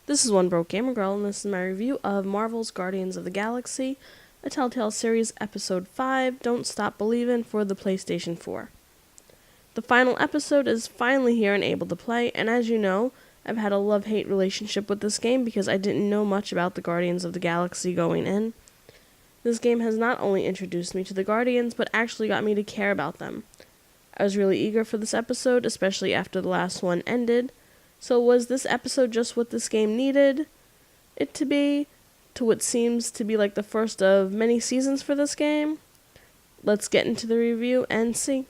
This is One Broke Gamer Girl, and this is my review of Marvel's Guardians of the Galaxy, a Telltale series, Episode 5, Don't Stop Believin' for the PlayStation 4. The final episode is finally here and able to play, and as you know, I've had a love-hate relationship with this game because I didn't know much about the Guardians of the Galaxy going in. This game has not only introduced me to the Guardians, but actually got me to care about them. I was really eager for this episode, especially after the last one ended. So was this episode just what this game needed it to be, to what seems to be like the first of many seasons for this game? Let's get into the review and see.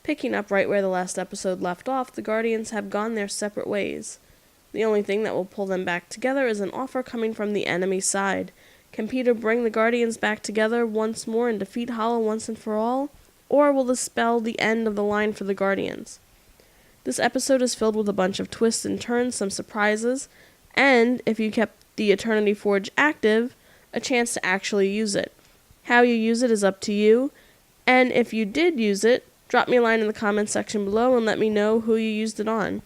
Picking up right where the last episode left off, the Guardians have gone their separate ways. The only thing that will pull them back together is an offer coming from the enemy side. Can Peter bring the Guardians back together once more and defeat Hala once and for all? Or will this spell the end of the line for the Guardians? This episode is filled with a bunch of twists and turns, some surprises, and, if you kept the Eternity Forge active, a chance to actually use it. How you use it is up to you, and if you did use it, drop me a line in the comments section below and let me know who you used it on.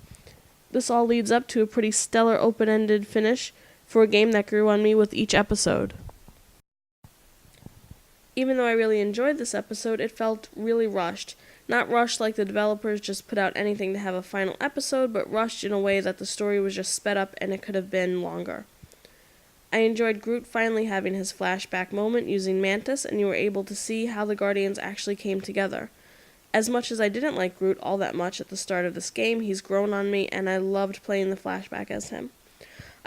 This all leads up to a pretty stellar open-ended finish for a game that grew on me with each episode. Even though I really enjoyed this episode, it felt really rushed. Not rushed like the developers just put out anything to have a final episode, but rushed in a way that the story was just sped up and it could have been longer. I enjoyed Groot finally having his flashback moment using Mantis, and you were able to see how the Guardians actually came together. As much as I didn't like Groot all that much at the start of this game, he's grown on me, and I loved playing the flashback as him.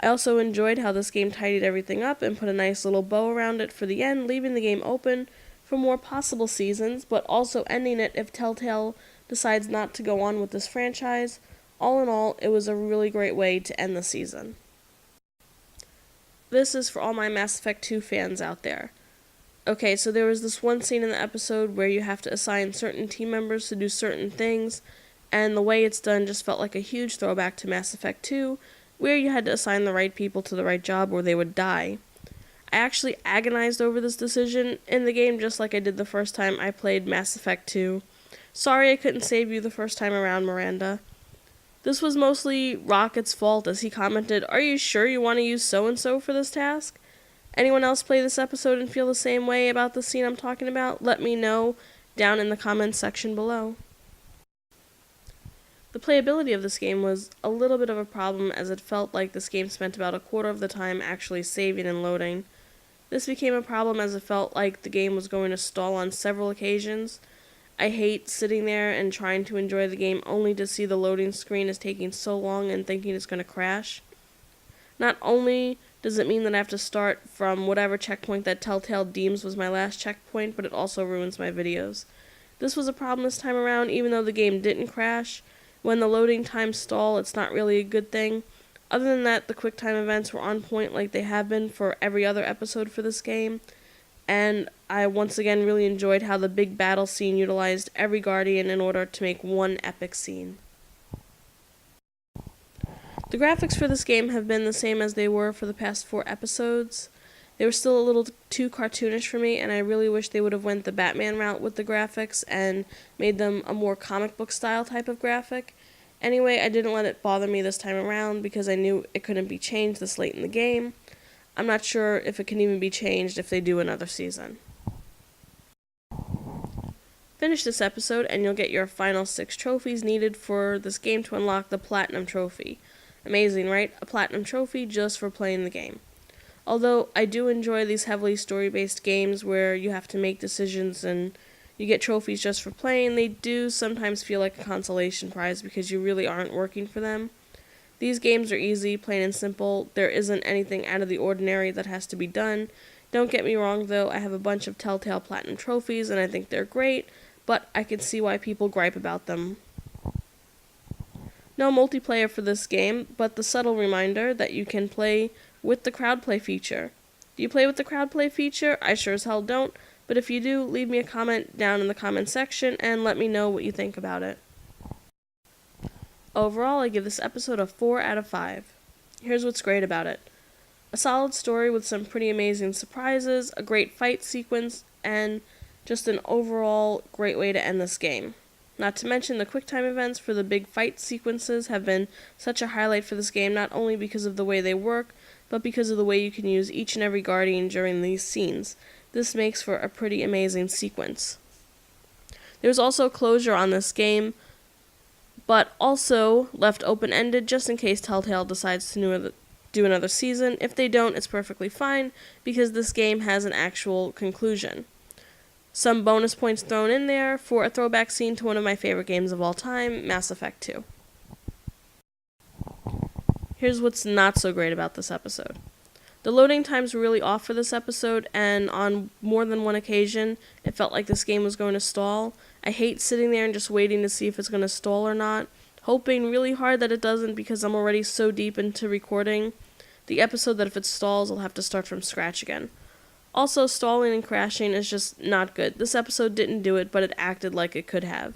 I also enjoyed how this game tidied everything up and put a nice little bow around it for the end, leaving the game open for more possible seasons, but also ending it if Telltale decides not to go on with this franchise. All in all, it was a really great way to end the season. This is for all my Mass Effect 2 fans out there. Okay, so there was this one scene in the episode where you have to assign certain team members to do certain things, and the way it's done just felt like a huge throwback to Mass Effect 2, where you had to assign the right people to the right job or they would die. I actually agonized over this decision in the game just like I did the first time I played Mass Effect 2. Sorry I couldn't save you the first time around, Miranda. This was mostly Rocket's fault, as he commented, "Are you sure you want to use so-and-so for this task?" Anyone else play this episode and feel the same way about the scene I'm talking about? Let me know down in the comments section below. The playability of this game was a little bit of a problem, as it felt like this game spent about a quarter of the time actually saving and loading. This became a problem as it felt like the game was going to stall on several occasions. I hate sitting there and trying to enjoy the game only to see the loading screen is taking so long and thinking it's going to crash. Not only does it mean that I have to start from whatever checkpoint that Telltale deems was my last checkpoint, but it also ruins my videos. This was a problem this time around, even though the game didn't crash. When the loading times stall, it's not really a good thing. Other than that, the QuickTime events were on point like they have been for every other episode for this game, and I once again really enjoyed how the big battle scene utilized every Guardian in order to make one epic scene. The graphics for this game have been the same as they were for the past 4 episodes. They were still a little too cartoonish for me, and I really wish they would have went the Batman route with the graphics and made them a more comic book style type of graphic. Anyway, I didn't let it bother me this time around because I knew it couldn't be changed this late in the game. I'm not sure if it can even be changed if they do another season. Finish this episode and you'll get your final 6 trophies needed for this game to unlock the Platinum Trophy. Amazing, right? A Platinum Trophy just for playing the game. Although I do enjoy these heavily story-based games where you have to make decisions and you get trophies just for playing, they do sometimes feel like a consolation prize because you really aren't working for them. These games are easy, plain and simple. There isn't anything out of the ordinary that has to be done. Don't get me wrong though, I have a bunch of Telltale Platinum trophies and I think they're great, but I can see why people gripe about them. No multiplayer for this game, but the subtle reminder that you can play with the crowd play feature. Do you play with the crowd play feature? I sure as hell don't. But if you do, leave me a comment down in the comment section and let me know what you think about it. Overall, I give this episode a 4 out of 5. Here's what's great about it. A solid story with some pretty amazing surprises, a great fight sequence, and just an overall great way to end this game. Not to mention the QuickTime events for the big fight sequences have been such a highlight for this game, not only because of the way they work, but because of the way you can use each and every Guardian during these scenes. This makes for a pretty amazing sequence. There's also closure on this game, but also left open-ended just in case Telltale decides to do another season. If they don't, it's perfectly fine, because this game has an actual conclusion. Some bonus points thrown in there for a throwback scene to one of my favorite games of all time, Mass Effect 2. Here's what's not so great about this episode. The loading times were really off for this episode, and on more than one occasion, it felt like this game was going to stall. I hate sitting there and just waiting to see if it's going to stall or not, hoping really hard that it doesn't because I'm already so deep into recording the episode that if it stalls, I'll have to start from scratch again. Also, stalling and crashing is just not good. This episode didn't do it, but it acted like it could have.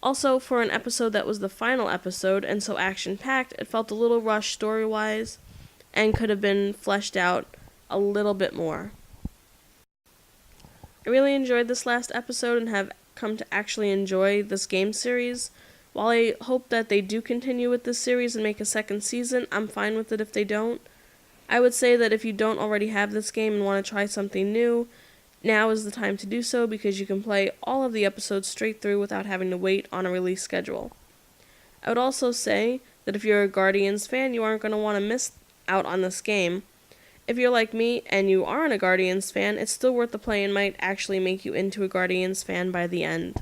Also, for an episode that was the final episode and so action-packed, it felt a little rushed story-wise and could have been fleshed out a little bit more. I really enjoyed this last episode and have come to actually enjoy this game series. While I hope that they do continue with this series and make a second season, I'm fine with it if they don't. I would say that if you don't already have this game and want to try something new, now is the time to do so because you can play all of the episodes straight through without having to wait on a release schedule. I would also say that if you're a Guardians fan, you aren't going to want to miss out on this game. If you're like me and you aren't a Guardians fan, it's still worth the play and might actually make you into a Guardians fan by the end.